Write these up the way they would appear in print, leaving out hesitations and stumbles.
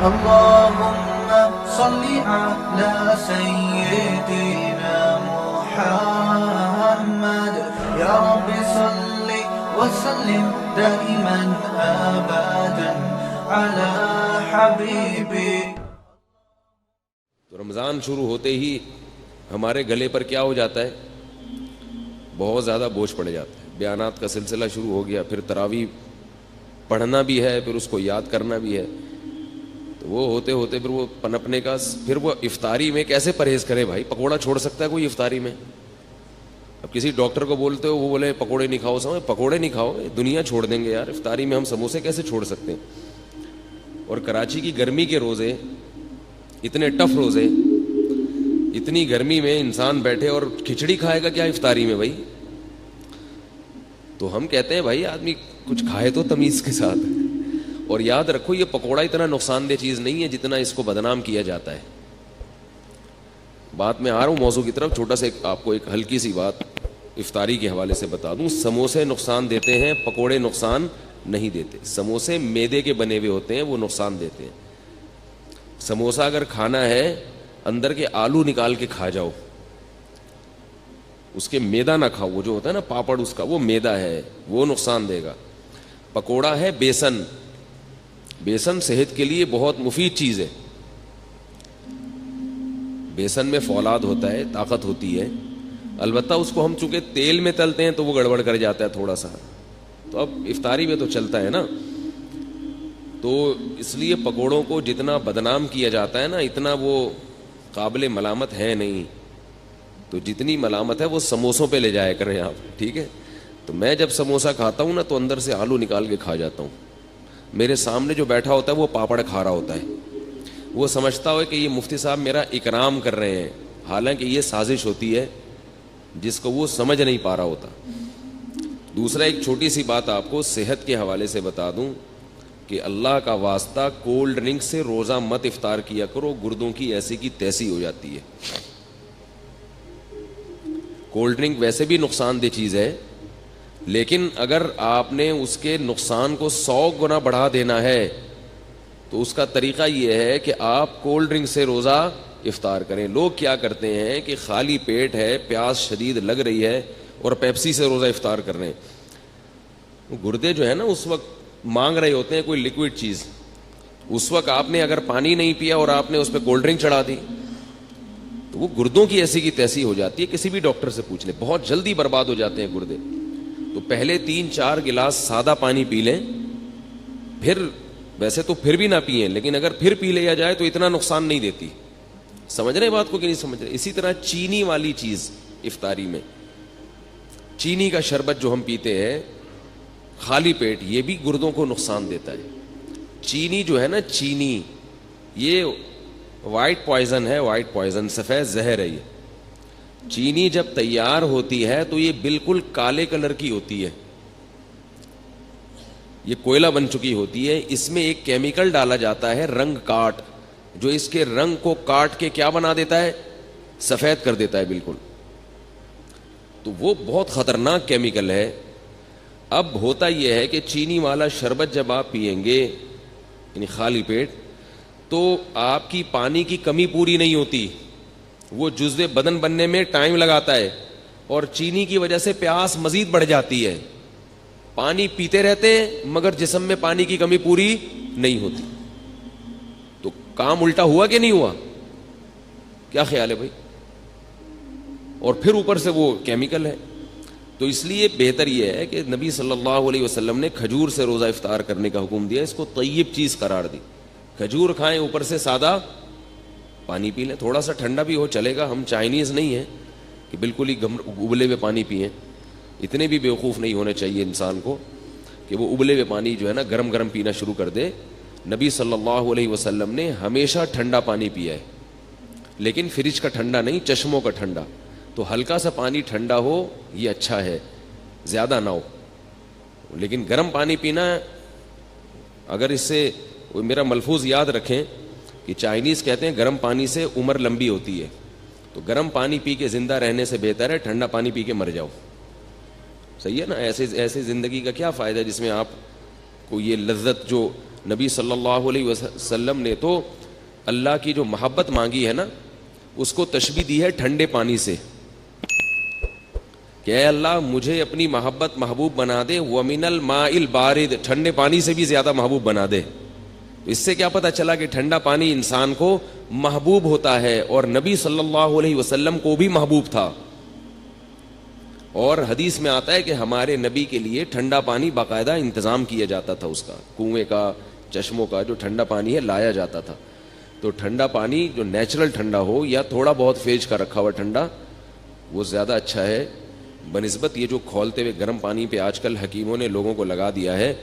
اللهم صل على سيدنا محمد يا رب صل وسلم دائما ابدا على حبيبي. تو رمضان شروع ہوتے ہی ہمارے گلے پر کیا ہو جاتا ہے؟ بہت زیادہ بوجھ پڑ جاتا ہے. بیانات کا سلسلہ شروع ہو گیا, پھر تراویح پڑھنا بھی ہے, پھر اس کو یاد کرنا بھی ہے. تو وہ ہوتے ہوتے پھر وہ پنپنے کا, پھر وہ افطاری میں کیسے پرہیز کرے بھائی؟ پکوڑا چھوڑ سکتا ہے کوئی افطاری میں؟ اب کسی ڈاکٹر کو بولتے ہو, وہ بولے پکوڑے نہیں کھاؤ. سمجھ, پکوڑے نہیں کھاؤ, دنیا چھوڑ دیں گے یار. افطاری میں ہم سموسے کیسے چھوڑ سکتے ہیں؟ اور کراچی کی گرمی کے روزے, اتنے ٹف روزے, اتنی گرمی میں انسان بیٹھے اور کھچڑی کھائے گا کیا افطاری میں بھائی؟ تو ہم کہتے ہیں بھائی آدمی کچھ کھائے تو تمیز کے ساتھ. اور یاد رکھو یہ پکوڑا اتنا نقصان دہ چیز نہیں ہے جتنا اس کو بدنام کیا جاتا ہے. بات میں آ رہا ہوں موضوع کی طرف. چھوٹا سا آپ کو ایک ہلکی سی بات افطاری کے حوالے سے بتا دوں. سموسے نقصان دیتے ہیں, پکوڑے نقصان نہیں دیتے. سموسے میدے کے بنے ہوئے ہوتے ہیں, وہ نقصان دیتے ہیں. سموسا اگر کھانا ہے, اندر کے آلو نکال کے کھا جاؤ, اس کے میدا نہ کھاؤ. وہ جو ہوتا ہے نا پاپڑ, اس کا وہ میدا ہے, وہ نقصان دے گا. پکوڑا ہے بیسن. بیسن صحت کے لیے بہت مفید چیز ہے. بیسن میں فولاد ہوتا ہے, طاقت ہوتی ہے. البتہ اس کو ہم چونکہ تیل میں تلتے ہیں تو وہ گڑبڑ کر جاتا ہے تھوڑا سا. تو اب افطاری میں تو چلتا ہے نا. تو اس لیے پکوڑوں کو جتنا بدنام کیا جاتا ہے نا, اتنا وہ قابل ملامت ہے نہیں. تو جتنی ملامت ہے وہ سموسوں پہ لے جایا کریں آپ, ٹھیک ہے؟ تو میں جب سموسا کھاتا ہوں نا تو اندر سے آلو نکال کے کھا جاتا ہوں. میرے سامنے جو بیٹھا ہوتا ہے وہ پاپڑ کھا رہا ہوتا ہے. وہ سمجھتا ہو کہ یہ مفتی صاحب میرا اکرام کر رہے ہیں, حالانکہ یہ سازش ہوتی ہے جس کو وہ سمجھ نہیں پا رہا ہوتا. دوسرا ایک چھوٹی سی بات آپ کو صحت کے حوالے سے بتا دوں کہ اللہ کا واسطہ کولڈ ڈرنک سے روزہ مت افطار کیا کرو, گردوں کی ایسی کی تیسی ہو جاتی ہے. کولڈ ڈرنک ویسے بھی نقصان دہ چیز ہے, لیکن اگر آپ نے اس کے نقصان کو 100 گنا بڑھا دینا ہے تو اس کا طریقہ یہ ہے کہ آپ کولڈ ڈرنک سے روزہ افطار کریں. لوگ کیا کرتے ہیں کہ خالی پیٹ ہے, پیاس شدید لگ رہی ہے, اور پیپسی سے روزہ افطار کر رہے ہیں. گردے جو ہے نا اس وقت مانگ رہے ہوتے ہیں کوئی لکوڈ چیز. اس وقت آپ نے اگر پانی نہیں پیا اور آپ نے اس پہ کولڈ ڈرنک چڑھا دی تو وہ گردوں کی ایسی کی تیسی ہو جاتی ہے. کسی بھی ڈاکٹر سے پوچھ لیں, بہت جلدی برباد ہو جاتے ہیں گردے. تو پہلے 3-4 گلاس سادہ پانی پی لیں, پھر ویسے تو پھر بھی نہ پئیں, لیکن اگر پھر پی لیا جائے تو اتنا نقصان نہیں دیتی. سمجھ رہے بات کو کہ نہیں سمجھ رہے؟ اسی طرح چینی والی چیز افطاری میں, چینی کا شربت جو ہم پیتے ہیں خالی پیٹ, یہ بھی گردوں کو نقصان دیتا ہے. چینی جو ہے نا, چینی یہ وائٹ پوائزن ہے, وائٹ پوائزن, سفید زہر ہے. یہ چینی جب تیار ہوتی ہے تو یہ بالکل کالے کلر کی ہوتی ہے, یہ کوئلہ بن چکی ہوتی ہے. اس میں ایک کیمیکل ڈالا جاتا ہے رنگ کاٹ, جو اس کے رنگ کو کاٹ کے کیا بنا دیتا ہے, سفید کر دیتا ہے بالکل. تو وہ بہت خطرناک کیمیکل ہے. اب ہوتا یہ ہے کہ چینی والا شربت جب آپ پئیں گے یعنی خالی پیٹ, تو آپ کی پانی کی کمی پوری نہیں ہوتی. وہ جزو بدن بننے میں ٹائم لگاتا ہے, اور چینی کی وجہ سے پیاس مزید بڑھ جاتی ہے. پانی پیتے رہتے ہیں مگر جسم میں پانی کی کمی پوری نہیں ہوتی. تو کام الٹا ہوا کہ نہیں ہوا؟ کیا خیال ہے بھائی؟ اور پھر اوپر سے وہ کیمیکل ہے. تو اس لیے بہتر یہ ہے کہ نبی صلی اللہ علیہ وسلم نے کھجور سے روزہ افطار کرنے کا حکم دیا, اس کو طیب چیز قرار دی. کھجور کھائیں, اوپر سے سادہ پانی پی لیں, تھوڑا سا ٹھنڈا بھی ہو چلے گا. ہم چائنیز نہیں ہیں کہ بالکل ہی ابلے ہوئے پانی پئیں. اتنے بھی بیوقوف نہیں ہونے چاہیے انسان کو کہ وہ ابلے ہوئے پانی جو ہے نا گرم گرم پینا شروع کر دے. نبی صلی اللہ علیہ وسلم نے ہمیشہ ٹھنڈا پانی پیا ہے, لیکن فریج کا ٹھنڈا نہیں, چشموں کا ٹھنڈا. تو ہلکا سا پانی ٹھنڈا ہو یہ اچھا ہے, زیادہ نہ ہو. لیکن گرم پانی پینا, اگر اس سے میرا ملفوظ یاد رکھیں کہ چائنیز کہتے ہیں گرم پانی سے عمر لمبی ہوتی ہے, تو گرم پانی پی کے زندہ رہنے سے بہتر ہے ٹھنڈا پانی پی کے مر جاؤ. صحیح ہے نا؟ ایسے زندگی کا کیا فائدہ جس میں آپ کو یہ لذت جو نبی صلی اللہ علیہ وسلم نے تو اللہ کی جو محبت مانگی ہے نا اس کو تشبیہ دی ہے ٹھنڈے پانی سے کہ اے اللہ مجھے اپنی محبت محبوب بنا دے، وَمِنَ الْمَاءِ الْبَارِدِ، ٹھنڈے پانی سے بھی زیادہ محبوب بنا دے. اس سے کیا پتہ چلا کہ ٹھنڈا پانی انسان کو محبوب ہوتا ہے، اور نبی صلی اللہ علیہ وسلم کو بھی محبوب تھا. اور حدیث میں آتا ہے کہ ہمارے نبی کے لیے ٹھنڈا پانی باقاعدہ انتظام کیا جاتا تھا، اس کا کنویں کا چشموں کا جو ٹھنڈا پانی ہے لایا جاتا تھا. تو ٹھنڈا پانی جو نیچرل ٹھنڈا ہو یا تھوڑا بہت فریج کا رکھا ہوا ٹھنڈا وہ زیادہ اچھا ہے بنسبت یہ جو کھولتے ہوئے گرم پانی پہ آج کل حکیموں نے لوگوں کو لگا دیا ہے،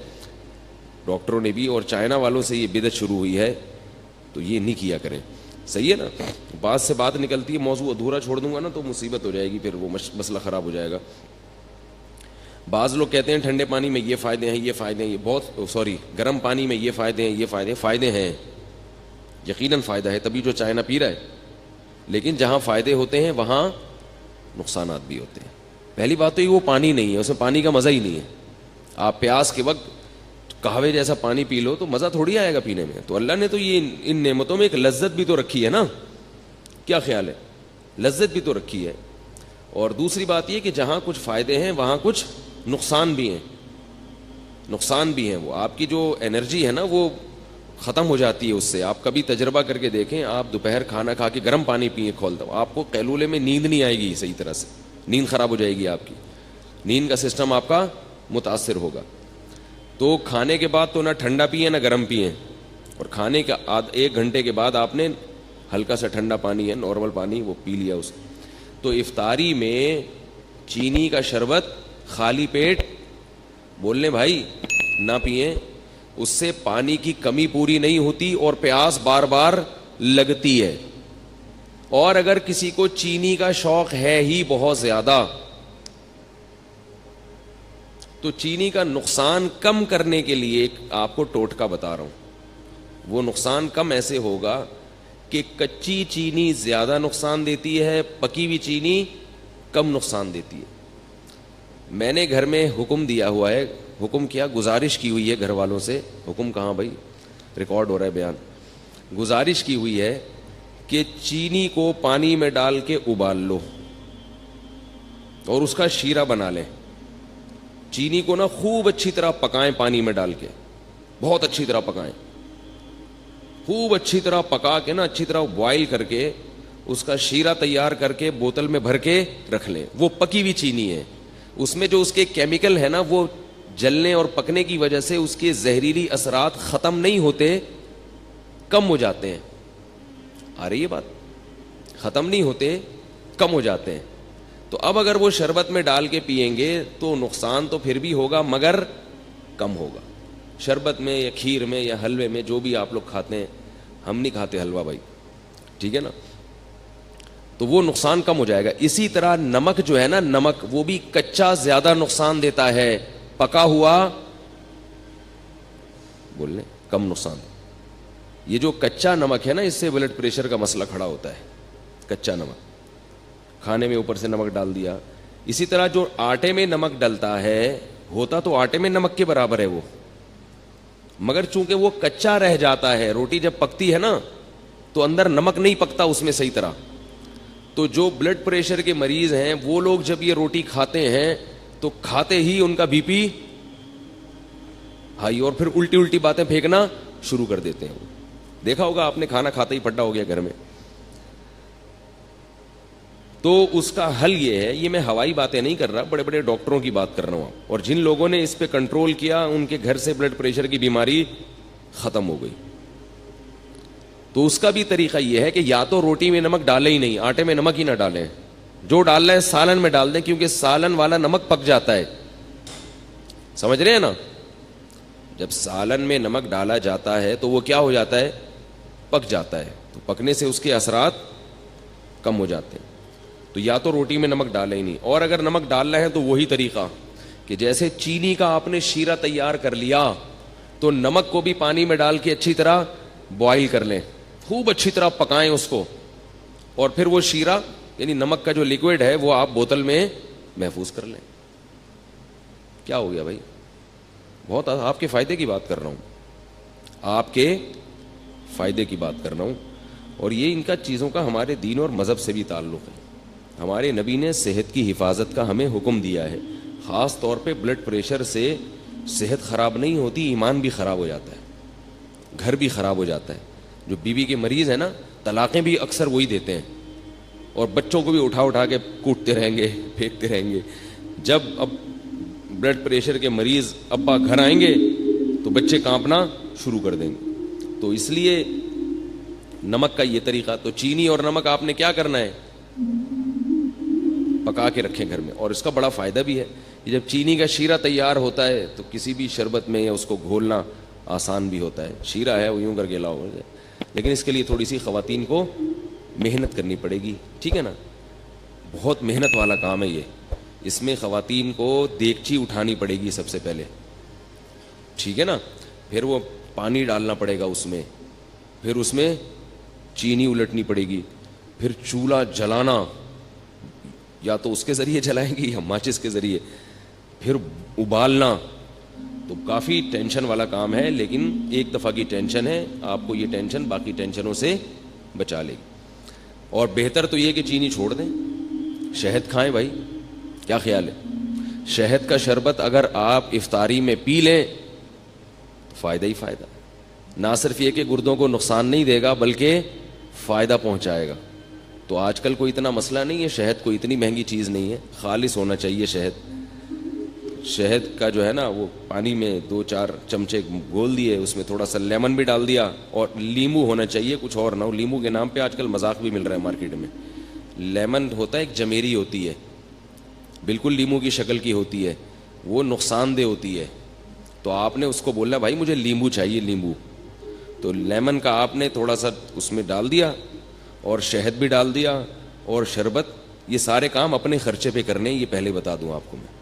ڈاکٹروں نے بھی، اور چائنا والوں سے یہ بدعت شروع ہوئی ہے. تو یہ نہیں کیا کریں. صحیح ہے نا؟ بات سے بات نکلتی ہے، موضوع ادھورا چھوڑ دوں گا نا تو مصیبت ہو جائے گی، پھر وہ مسئلہ خراب ہو جائے گا. بعض لوگ کہتے ہیں ٹھنڈے پانی میں یہ فائدے ہیں، یہ فائدے ہیں، یہ بہت گرم پانی میں یہ فائدے ہیں، یہ فائدے ہیں. یقیناً فائدہ ہے، تبھی جو چائنا پی رہا ہے. لیکن جہاں فائدے ہوتے ہیں وہاں نقصانات بھی ہوتے ہیں. پہلی بات تو یہ وہ پانی نہیں ہے، اس میں پانی کا مزہ ہی نہیں ہے. آپ پیاس کے وقت قہوے جیسا پانی پی لو تو مزہ تھوڑی آئے گا پینے میں. تو اللہ نے تو یہ ان نعمتوں میں ایک لذت بھی تو رکھی ہے نا. کیا خیال ہے؟ لذت بھی تو رکھی ہے. اور دوسری بات یہ کہ جہاں کچھ فائدے ہیں وہاں کچھ نقصان بھی ہیں. نقصان بھی ہیں. وہ آپ کی جو انرجی ہے نا وہ ختم ہو جاتی ہے اس سے. آپ کبھی تجربہ کر کے دیکھیں، آپ دوپہر کھانا کھا کے گرم پانی پئیں کھولتا ہوں، آپ کو قیلولے میں نیند نہیں آئے گی صحیح طرح سے، نیند خراب ہو جائے گی، آپ کی نیند کا سسٹم آپ کا متاثر ہوگا. تو کھانے کے بعد تو نہ ٹھنڈا پئیں نہ گرم پئیں، اور کھانے کے 1 گھنٹے کے بعد آپ نے ہلکا سا ٹھنڈا پانی ہے نارمل پانی وہ پی لیا اس. تو افطاری میں چینی کا شربت خالی پیٹ بولنے بھائی نہ پئیں، اس سے پانی کی کمی پوری نہیں ہوتی اور پیاس بار بار لگتی ہے. اور اگر کسی کو چینی کا شوق ہے ہی بہت زیادہ تو چینی کا نقصان کم کرنے کے لیے ایک آپ کو ٹوٹکا بتا رہا ہوں. وہ نقصان کم ایسے ہوگا کہ کچی چینی زیادہ نقصان دیتی ہے، پکی ہوئی چینی کم نقصان دیتی ہے. میں نے گھر میں حکم دیا ہوا ہے، حکم کیا، گزارش کی ہوئی ہے گھر والوں سے. حکم کہاں بھائی، ریکارڈ ہو رہا ہے بیان. گزارش کی ہوئی ہے کہ چینی کو پانی میں ڈال کے ابال لو اور اس کا شیرہ بنا لیں. چینی کو نا خوب اچھی طرح پکائیں، پانی میں ڈال کے بہت اچھی طرح پکائیں، خوب اچھی طرح پکا کے نا اچھی طرح بوائل کر کے اس کا شیرہ تیار کر کے بوتل میں بھر کے رکھ لیں. وہ پکی ہوئی چینی ہے، اس میں جو اس کے کیمیکل ہے نا وہ جلنے اور پکنے کی وجہ سے اس کے زہریلی اثرات ختم نہیں ہوتے، کم ہو جاتے ہیں. آ رہی ہے بات؟ ختم نہیں ہوتے، کم ہو جاتے ہیں. تو اب اگر وہ شربت میں ڈال کے پئیں گے تو نقصان تو پھر بھی ہوگا مگر کم ہوگا. شربت میں یا کھیر میں یا حلوے میں جو بھی آپ لوگ کھاتے ہیں، ہم نہیں کھاتے حلوہ بھائی، ٹھیک ہے نا، تو وہ نقصان کم ہو جائے گا. اسی طرح نمک جو ہے نا، نمک وہ بھی کچا زیادہ نقصان دیتا ہے، پکا ہوا بولنے کم نقصان. یہ جو کچا نمک ہے نا اس سے بلڈ پریشر کا مسئلہ کھڑا ہوتا ہے. کچا نمک کھانے میں اوپر سے نمک ڈال دیا. اسی طرح جو آٹے میں نمک ڈلتا ہے، ہوتا تو آٹے میں نمک کے برابر ہے وہ، مگر چونکہ وہ کچا رہ جاتا ہے. روٹی جب پکتی ہے نا تو اندر نمک نہیں پکتا اس میں صحیح طرح. تو جو بلڈ پریشر کے مریض ہیں وہ لوگ جب یہ روٹی کھاتے ہیں تو کھاتے ہی ان کا بی پی ہائی اور پھر الٹی الٹی باتیں پھینکنا شروع کر دیتے ہیں. دیکھا ہوگا آپ نے، کھانا کھاتے ہی پھڈا ہو گیا گھر میں. تو اس کا حل یہ ہے، یہ میں ہوائی باتیں نہیں کر رہا، بڑے بڑے ڈاکٹروں کی بات کر رہا ہوں. اور جن لوگوں نے اس پہ کنٹرول کیا ان کے گھر سے بلڈ پریشر کی بیماری ختم ہو گئی. تو اس کا بھی طریقہ یہ ہے کہ یا تو روٹی میں نمک ڈالیں ہی نہیں، آٹے میں نمک ہی نہ ڈالیں، جو ڈالنا ہے سالن میں ڈال دیں، کیونکہ سالن والا نمک پک جاتا ہے. سمجھ رہے ہیں نا؟ جب سالن میں نمک ڈالا جاتا ہے تو وہ کیا ہو جاتا ہے؟ پک جاتا ہے. تو پکنے سے اس کے اثرات کم ہو جاتے ہیں. تو یا تو روٹی میں نمک ڈالیں ہی نہیں، اور اگر نمک ڈالنا ہے تو وہی طریقہ کہ جیسے چینی کا آپ نے شیرہ تیار کر لیا تو نمک کو بھی پانی میں ڈال کے اچھی طرح بوائل کر لیں، خوب اچھی طرح پکائیں اس کو، اور پھر وہ شیرہ یعنی نمک کا جو لیکوڈ ہے وہ آپ بوتل میں محفوظ کر لیں. کیا ہو گیا بھائی؟ بہت آپ کے فائدے کی بات کر رہا ہوں. آپ کے فائدے کی بات کر رہا ہوں. اور یہ ان کا چیزوں کا ہمارے دین اور مذہب سے بھی تعلق ہے. ہمارے نبی نے صحت کی حفاظت کا ہمیں حکم دیا ہے. خاص طور پہ بلڈ پریشر سے صحت خراب نہیں ہوتی, ایمان بھی خراب ہو جاتا ہے, گھر بھی خراب ہو جاتا ہے. جو بیوی کے مریض ہیں نا, طلاقیں بھی اکثر وہی دیتے ہیں, اور بچوں کو بھی اٹھا اٹھا کے کوٹتے رہیں گے, پھینکتے رہیں گے. جب اب بلڈ پریشر کے مریض ابا گھر آئیں گے تو بچے کانپنا شروع کر دیں گے. تو اس لیے نمک کا یہ طریقہ, تو چینی اور نمک آپ نے کیا کرنا ہے, پکا کے رکھیں گھر میں. اور اس کا بڑا فائدہ بھی ہے. جب چینی کا شیرہ تیار ہوتا ہے تو کسی بھی شربت میں یا اس کو گھولنا آسان بھی ہوتا ہے. شیرہ ہے وہ یوں کر کے لاؤ, لیکن اس کے لیے تھوڑی سی خواتین کو محنت کرنی پڑے گی, ٹھیک ہے نا. بہت محنت والا کام ہے یہ. اس میں خواتین کو دیگچی اٹھانی پڑے گی سب سے پہلے, ٹھیک ہے نا. پھر وہ پانی ڈالنا پڑے گا اس میں, پھر اس میں چینی الٹنی پڑے گی, پھر چولہا جلانا, یا تو اس کے ذریعے جلائیں گی یا ماچس کے ذریعے, پھر ابالنا. تو کافی ٹینشن والا کام ہے, لیکن ایک دفعہ کی ٹینشن ہے, آپ کو یہ ٹینشن باقی ٹینشنوں سے بچا لے گی. اور بہتر تو یہ کہ چینی چھوڑ دیں, شہد کھائیں بھائی. کیا خیال ہے؟ شہد کا شربت اگر آپ افطاری میں پی لیں تو فائدہ ہی فائدہ. نہ صرف یہ کہ گردوں کو نقصان نہیں دے گا بلکہ فائدہ پہنچائے گا. تو آج کل کوئی اتنا مسئلہ نہیں ہے, شہد کوئی اتنی مہنگی چیز نہیں ہے, خالص ہونا چاہیے شہد. شہد کا جو ہے نا وہ پانی میں 2-4 چمچے گھول دیے, اس میں تھوڑا سا لیمن بھی ڈال دیا, اور لیمو ہونا چاہیے, کچھ اور نہ ہو. لیمو کے نام پہ آج کل مذاق بھی مل رہا ہے مارکیٹ میں. لیمن ہوتا ہے ایک جمیری ہوتی ہے, بالکل لیمو کی شکل کی ہوتی ہے, وہ نقصان دہ ہوتی ہے. تو آپ نے اس کو بولنا بھائی مجھے لیمو چاہیے, لیمو. تو لیمن کا آپ نے تھوڑا سا اس میں ڈال دیا, اور شہد بھی ڈال دیا, اور شربت. یہ سارے کام اپنے خرچے پہ کرنے, یہ پہلے بتا دوں آپ کو میں,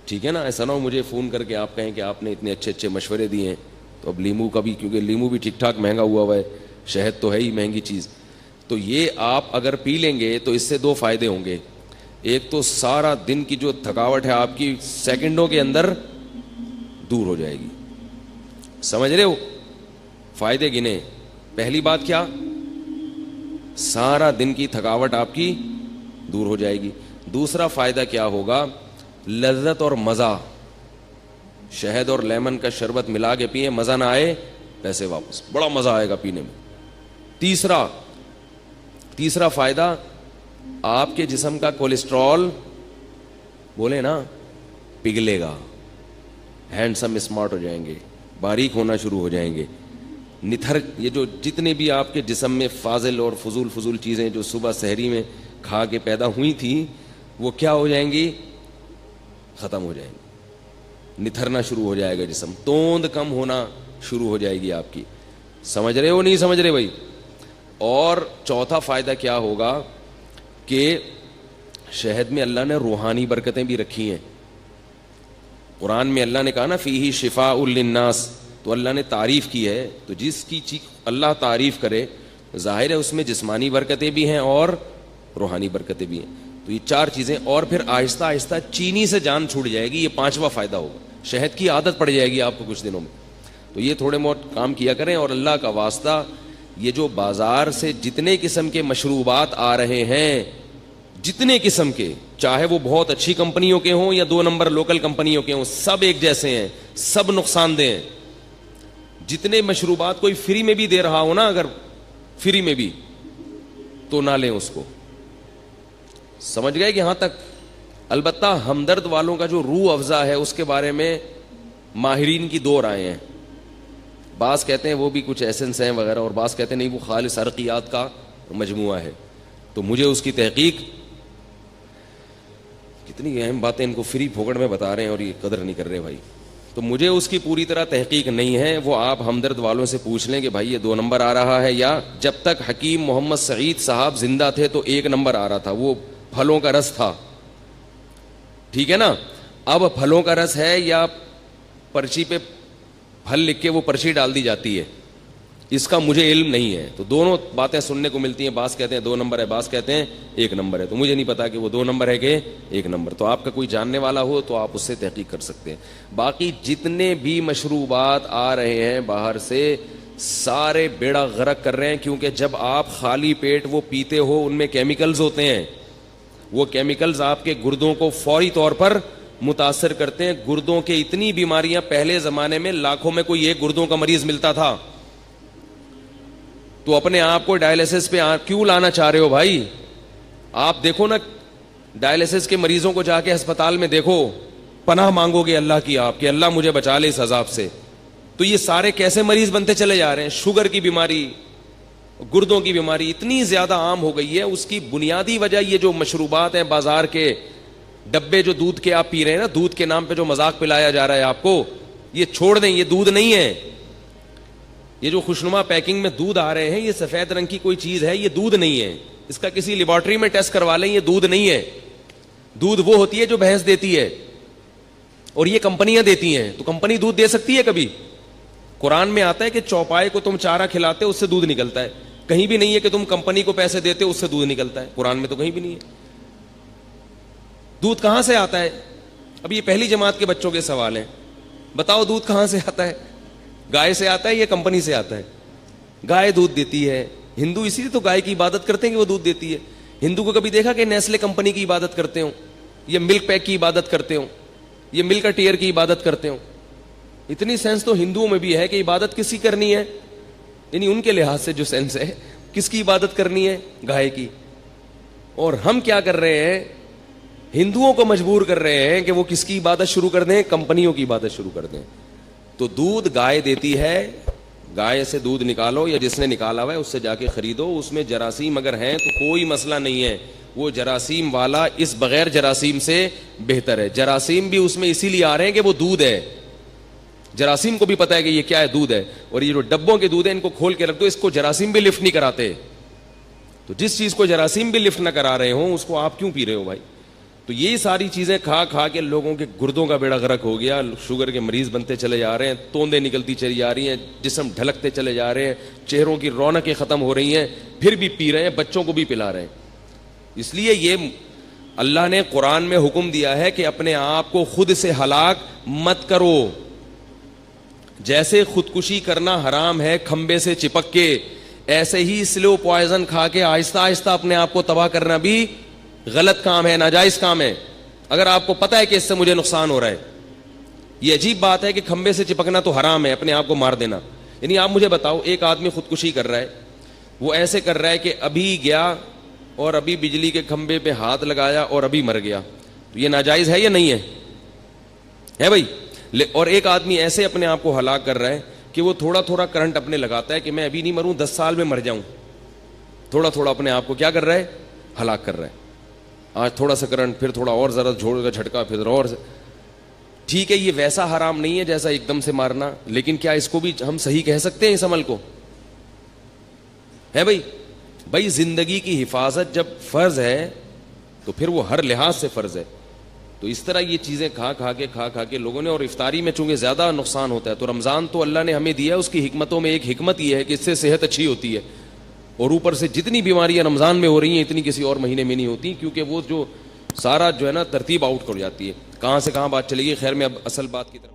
ٹھیک ہے نا. ایسا نہ ہو مجھے فون کر کے آپ کہیں کہ آپ نے اتنے اچھے اچھے مشورے دیے ہیں. تو اب لیمو کا بھی, کیونکہ لیمو بھی ٹھیک ٹھاک مہنگا ہوا ہے, شہد تو ہے ہی مہنگی چیز. تو یہ آپ اگر پی لیں گے تو اس سے 2 فائدے ہوں گے. ایک تو سارا دن کی جو تھکاوٹ ہے آپ کی سیکنڈوں کے اندر دور ہو جائے گی. سمجھ رہے ہو؟ فائدے گنے. پہلی بات کیا, سارا دن کی تھکاوٹ آپ کی دور ہو جائے گی. دوسرا فائدہ کیا ہوگا, لذت اور مزہ. شہد اور لیمن کا شربت ملا کے پیئیں, مزہ نہ آئے پیسے واپس, بڑا مزہ آئے گا پینے میں. تیسرا فائدہ, آپ کے جسم کا کولیسٹرول بولے نا پگھلے گا, ہینڈسم اسمارٹ ہو جائیں گے, باریک ہونا شروع ہو جائیں گے. نتھر, یہ جو جتنے بھی آپ کے جسم میں فاضل اور فضول چیزیں جو صبح سحری میں کھا کے پیدا ہوئی تھیں, وہ کیا ہو جائیں گی, ختم ہو جائیں گی. نتھرنا شروع ہو جائے گا جسم, توند کم ہونا شروع ہو جائے گی آپ کی. سمجھ رہے ہو نہیں سمجھ رہے بھائی؟ اور چوتھا فائدہ کیا ہوگا کہ شہد میں اللہ نے روحانی برکتیں بھی رکھی ہیں. قرآن میں اللہ نے کہا نا فیہ شفاء للناس, تو اللہ نے تعریف کی ہے. تو جس کی اللہ تعریف کرے, ظاہر ہے اس میں جسمانی برکتیں بھی ہیں اور روحانی برکتیں بھی ہیں. تو یہ 4 چیزیں, اور پھر آہستہ آہستہ چینی سے جان چھوٹ جائے گی. یہ 5واں فائدہ ہوگا, شہد کی عادت پڑ جائے گی آپ کو کچھ دنوں میں. تو یہ تھوڑے بہت کام کیا کریں. اور اللہ کا واسطہ, یہ جو بازار سے جتنے قسم کے مشروبات آ رہے ہیں, جتنے قسم کے, چاہے وہ بہت اچھی کمپنیوں کے ہوں یا 2 نمبر لوکل کمپنیوں کے ہوں, سب ایک جیسے ہیں, سب نقصان دہ ہیں. جتنے مشروبات کوئی فری میں بھی دے رہا ہو نا, اگر فری میں بھی, تو نہ لیں اس کو. سمجھ گئے کہ یہاں تک؟ البتہ ہمدرد والوں کا جو روح افزا ہے اس کے بارے میں ماہرین کی 2 رائے ہیں. بعض کہتے ہیں وہ بھی کچھ ایسنس ہیں وغیرہ, اور بعض کہتے ہیں نہیں وہ خالص عرقیات کا مجموعہ ہے. تو مجھے اس کی تحقیق, کتنی اہم باتیں ان کو فری پھوکڑ میں بتا رہے ہیں اور یہ قدر نہیں کر رہے بھائی. تو مجھے اس کی پوری طرح تحقیق نہیں ہے. وہ آپ ہمدرد والوں سے پوچھ لیں کہ بھائی یہ 2 نمبر آ رہا ہے, یا جب تک حکیم محمد سعید صاحب زندہ تھے تو 1 نمبر آ رہا تھا, وہ پھلوں کا رس تھا, ٹھیک ہے نا. اب پھلوں کا رس ہے یا پرچی پہ پھل لکھ کے وہ پرچی ڈال دی جاتی ہے, اس کا مجھے علم نہیں ہے. تو دونوں باتیں سننے کو ملتی ہیں, بعض کہتے ہیں 2 نمبر ہے, بعض کہتے ہیں 1 نمبر ہے. تو مجھے نہیں پتا کہ وہ 2 نمبر ہے کہ 1 نمبر. تو آپ کا کوئی جاننے والا ہو تو آپ اس سے تحقیق کر سکتے ہیں. باقی جتنے بھی مشروبات آ رہے ہیں باہر سے سارے بیڑا غرق کر رہے ہیں, کیونکہ جب آپ خالی پیٹ وہ پیتے ہو ان میں کیمیکلز ہوتے ہیں. وہ کیمیکلز آپ کے گردوں کو فوری طور پر متاثر کرتے ہیں. گردوں کے اتنی بیماریاں, پہلے زمانے میں لاکھوں میں کوئی ایک گردوں کا مریض ملتا تھا. تو اپنے آپ کو ڈائلیسس پہ کیوں لانا چاہ رہے ہو بھائی؟ آپ دیکھو نا, ڈائلیسس کے مریضوں کو جا کے ہسپتال میں دیکھو, پناہ مانگو گے اللہ کی آپ کہ اللہ مجھے بچا لے اس عذاب سے. تو یہ سارے کیسے مریض بنتے چلے جا رہے ہیں؟ شوگر کی بیماری, گردوں کی بیماری اتنی زیادہ عام ہو گئی ہے. اس کی بنیادی وجہ یہ جو مشروبات ہیں بازار کے ڈبے, جو دودھ کے آپ پی رہے ہیں نا, دودھ کے نام پہ جو مذاق پلایا جا رہا ہے آپ کو, یہ چھوڑ دیں, یہ دودھ نہیں ہے. یہ جو خوشنما پیکنگ میں دودھ آ رہے ہیں یہ سفید رنگ کی کوئی چیز ہے, یہ دودھ نہیں ہے. اس کا کسی لیبارٹری میں ٹیسٹ کروا لیں, یہ دودھ نہیں ہے. دودھ وہ ہوتی ہے جو بھینس دیتی ہے, اور یہ کمپنیاں دیتی ہیں. تو کمپنی دودھ دے سکتی ہے کبھی؟ قرآن میں آتا ہے کہ چوپائے کو تم چارہ کھلاتے اس سے دودھ نکلتا ہے. کہیں بھی نہیں ہے کہ تم کمپنی کو پیسے دیتے اس سے دودھ نکلتا ہے. قرآن میں تو کہیں بھی نہیں ہے. دودھ کہاں سے آتا ہے؟ اب یہ پہلی جماعت کے بچوں کے سوال ہیں. بتاؤ دودھ کہاں سے آتا ہے؟ گائے سے آتا ہے یا کمپنی سے آتا ہے؟ گائے دودھ دیتی ہے. ہندو اسی لیے تو گائے کی عبادت کرتے ہیں کہ وہ دودھ دیتی ہے. ہندو کو کبھی دیکھا کہ نیسلے کمپنی کی عبادت کرتے ہوں, یا ملک پیک کی عبادت کرتے ہوں, یا ملک ٹیئر کی عبادت کرتے ہوں؟ اتنی سینس تو ہندوؤں میں بھی ہے کہ عبادت کس کی کرنی ہے, یعنی ان کے لحاظ سے جو سینس ہے, کس کی عبادت کرنی ہے؟ گائے کی. اور ہم کیا کر رہے ہیں؟ ہندوؤں کو مجبور کر رہے ہیں کہ وہ کس کی عبادت شروع کر دیں؟ کمپنیوں کی عبادت شروع کر دیں. تو دودھ گائے دیتی ہے, گائے سے دودھ نکالو, یا جس نے نکالا ہوا ہے اس سے جا کے خریدو. اس میں جراثیم اگر ہیں تو کوئی مسئلہ نہیں ہے, وہ جراثیم والا اس بغیر جراثیم سے بہتر ہے. جراثیم بھی اس میں اسی لیے آ رہے ہیں کہ وہ دودھ ہے. جراثیم کو بھی پتا ہے کہ یہ کیا ہے, دودھ ہے. اور یہ جو ڈبوں کے دودھ ہے ان کو کھول کے رکھ دو, اس کو جراثیم بھی لفٹ نہیں کراتے. تو جس چیز کو جراثیم بھی لفٹ نہ کرا رہے ہوں اس کو آپ کیوں پی رہے ہو بھائی؟ تو یہ ساری چیزیں کھا کھا کے لوگوں کے گردوں کا بیڑا غرق ہو گیا. شوگر کے مریض بنتے چلے جا رہے ہیں, توندیں نکلتی چلی جا رہی ہیں, جسم ڈھلکتے چلے جا رہے ہیں, چہروں کی رونقیں ختم ہو رہی ہیں, پھر بھی پی رہے ہیں, بچوں کو بھی پلا رہے ہیں. اس لیے یہ اللہ نے قرآن میں حکم دیا ہے کہ اپنے آپ کو خود سے ہلاک مت کرو. جیسے خودکشی کرنا حرام ہے کھمبے سے چپک کے, ایسے ہی سلو پوائزن کھا کے آہستہ آہستہ اپنے آپ کو تباہ کرنا بھی غلط کام ہے, ناجائز کام ہے. اگر آپ کو پتا ہے کہ اس سے مجھے نقصان ہو رہا ہے. یہ عجیب بات ہے کہ کھمبے سے چپکنا تو حرام ہے, اپنے آپ کو مار دینا. یعنی آپ مجھے بتاؤ, ایک آدمی خودکشی کر رہا ہے, وہ ایسے کر رہا ہے کہ ابھی گیا اور ابھی بجلی کے کھمبے پہ ہاتھ لگایا اور ابھی مر گیا. تو یہ ناجائز ہے یا نہیں ہے بھائی؟ اور ایک آدمی ایسے اپنے آپ کو ہلاک کر رہا ہے کہ وہ تھوڑا تھوڑا کرنٹ اپنے لگاتا ہے کہ میں ابھی نہیں مروں, 10 سال میں مر جاؤں. تھوڑا تھوڑا اپنے آپ کو کیا کر رہا ہے؟ ہلاک کر رہا ہے. آج تھوڑا سا کرنٹ, پھر تھوڑا اور ذرا جھوڑ کا جھٹکا, پھر اور. ٹھیک ہے, یہ ویسا حرام نہیں ہے جیسا ایک دم سے مارنا, لیکن کیا اس کو بھی ہم صحیح کہہ سکتے ہیں اس عمل کو؟ ہے بھائی زندگی کی حفاظت جب فرض ہے تو پھر وہ ہر لحاظ سے فرض ہے. تو اس طرح یہ چیزیں کھا کھا کے لوگوں نے, اور افطاری میں چونکہ زیادہ نقصان ہوتا ہے, تو رمضان تو اللہ نے ہمیں دیا, اس کی حکمتوں میں ایک حکمت یہ ہے کہ اس سے صحت اچھی ہوتی ہے. اور اوپر سے جتنی بیماریاں رمضان میں ہو رہی ہیں اتنی کسی اور مہینے میں نہیں ہوتی, کیونکہ وہ جو سارا جو ہے نا ترتیب آؤٹ کر جاتی ہے. کہاں سے کہاں بات چلے گی. خیر میں اب اصل بات کی طرف